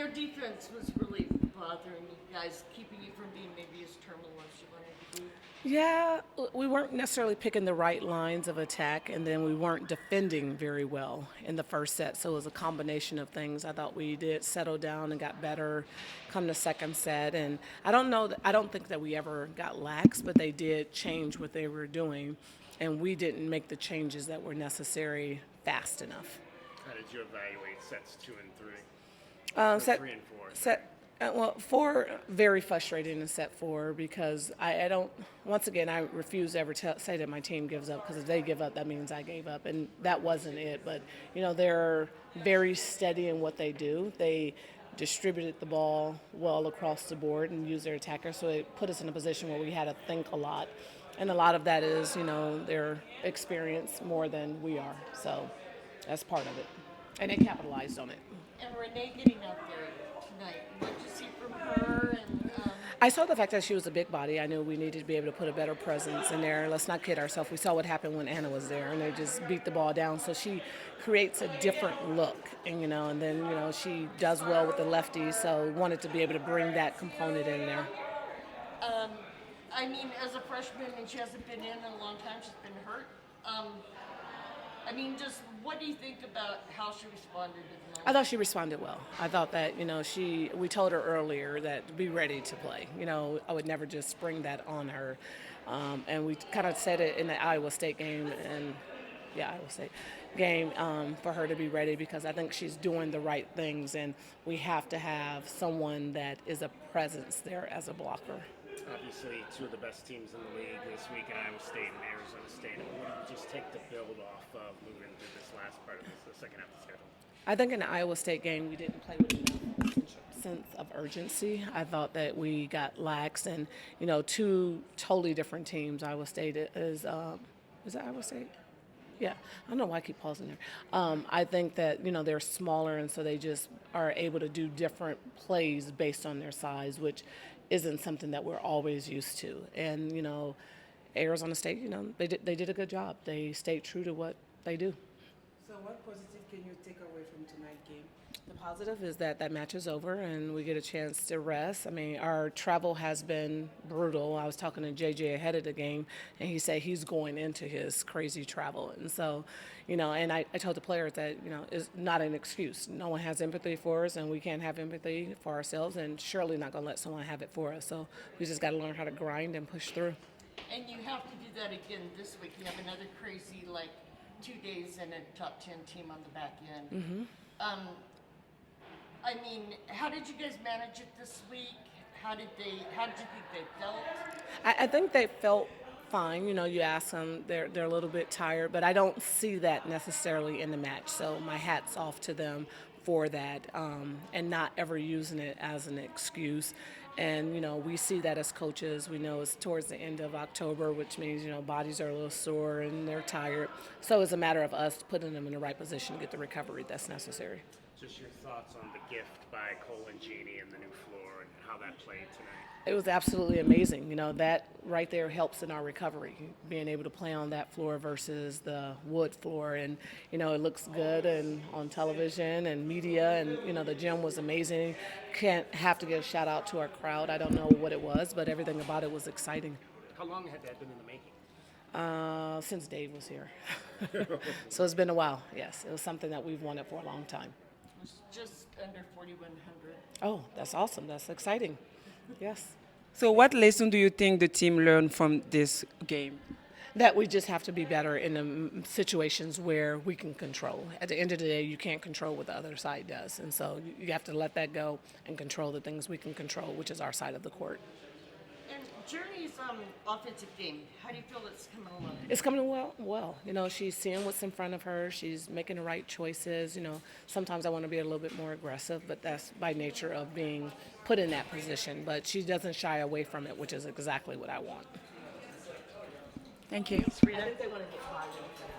their defense was really bothering you guys, keeping you from being maybe as terminal as you wanted to be. Yeah, we weren't necessarily picking the right lines of attack, and then we weren't defending very well in the first set. So it was a combination of things. I thought we did settle down and got better come the second set. And I don't think that we ever got lax, but they did change what they were doing, and we didn't make the changes that were necessary fast enough. How did you evaluate sets 2 and 3? Or Set 3 and 4? set well, four very frustrating in set four because I don't. Once again, I refuse to ever say that my team gives up because if they give up, that means I gave up, and that wasn't it. But they're very steady in what they do. They distributed the ball well across the board and used their attackers, so it put us in a position where we had to think a lot, and a lot of that is their experience more than we are. So that's part of it, and they capitalized on it. And Renee getting out there tonight, what did you see from her? And I saw the fact that she was a big body. I knew we needed to be able to put a better presence in there. Let's not kid ourselves. We saw what happened when Anna was there, and they just beat the ball down. So she creates a different look, and then she does well with the lefties. So wanted to be able to bring that component in there. I mean, as a freshman, and she hasn't been in a long time. She's been hurt. Just what do you think about how she responded to the moment? I thought she responded well. I thought that, we told her earlier that be ready to play. I would never just spring that on her. And we kind of said it in the Iowa State game, Iowa State game, for her to be ready because I think she's doing the right things, and we have to have someone that is a presence there as a blocker. Obviously, two of the best teams in the league this week, Iowa State and Arizona State. What do you just take to build off of moving through this last part of the second half of the schedule? I think in the Iowa State game, we didn't play with enough sense of urgency. I thought that we got lax, and two totally different teams. Iowa State is it Iowa State? Yeah, I don't know why I keep pausing there. I think that they're smaller, and so they just are able to do different plays based on their size, which isn't something that we're always used to. And Arizona State, they did a good job. They stayed true to what they do. So what positive can you take away from tonight's game? The positive is that match is over and we get a chance to rest. I mean, our travel has been brutal. I was talking to JJ ahead of the game, and he said he's going into his crazy travel. And so, and I told the players that, it's not an excuse. No one has empathy for us, and we can't have empathy for ourselves, and surely not going to let someone have it for us. So we just got to learn how to grind and push through. And you have to do that again this week. You have another crazy, 2 days and a top 10 team on the back end. Mm-hmm. How did you guys manage it this week? How did you think they felt? I think they felt fine. You ask them, they're a little bit tired, but I don't see that necessarily in the match. So my hat's off to them for that, and not ever using it as an excuse. And, we see that as coaches. We know it's towards the end of October, which means, bodies are a little sore and they're tired. So it's a matter of us putting them in the right position to get the recovery that's necessary. Just your thoughts on the gift by Cole and Jeannie and the new floor and how that played tonight. It was absolutely amazing. That right there helps in our recovery, being able to play on that floor versus the wood floor. And, it looks good and on television and media. And, the gym was amazing. Can't have to give a shout out to our crowd. I don't know what it was, but everything about it was exciting. How long had that been in the making? Since Dave was here. So it's been a while, yes. It was something that we've wanted for a long time. It was just under 4,100. Oh, that's awesome. That's exciting. Yes. So what lesson do you think the team learned from this game? That we just have to be better in the situations where we can control. At the end of the day, you can't control what the other side does. And so you have to let that go and control the things we can control, which is our side of the court. And Journey's offensive game, how do you feel it's coming along? It's coming well. She's seeing what's in front of her. She's making the right choices. Sometimes I want to be a little bit more aggressive, but that's by nature of being put in that position. But she doesn't shy away from it, which is exactly what I want. Thank you. I think they want to get five.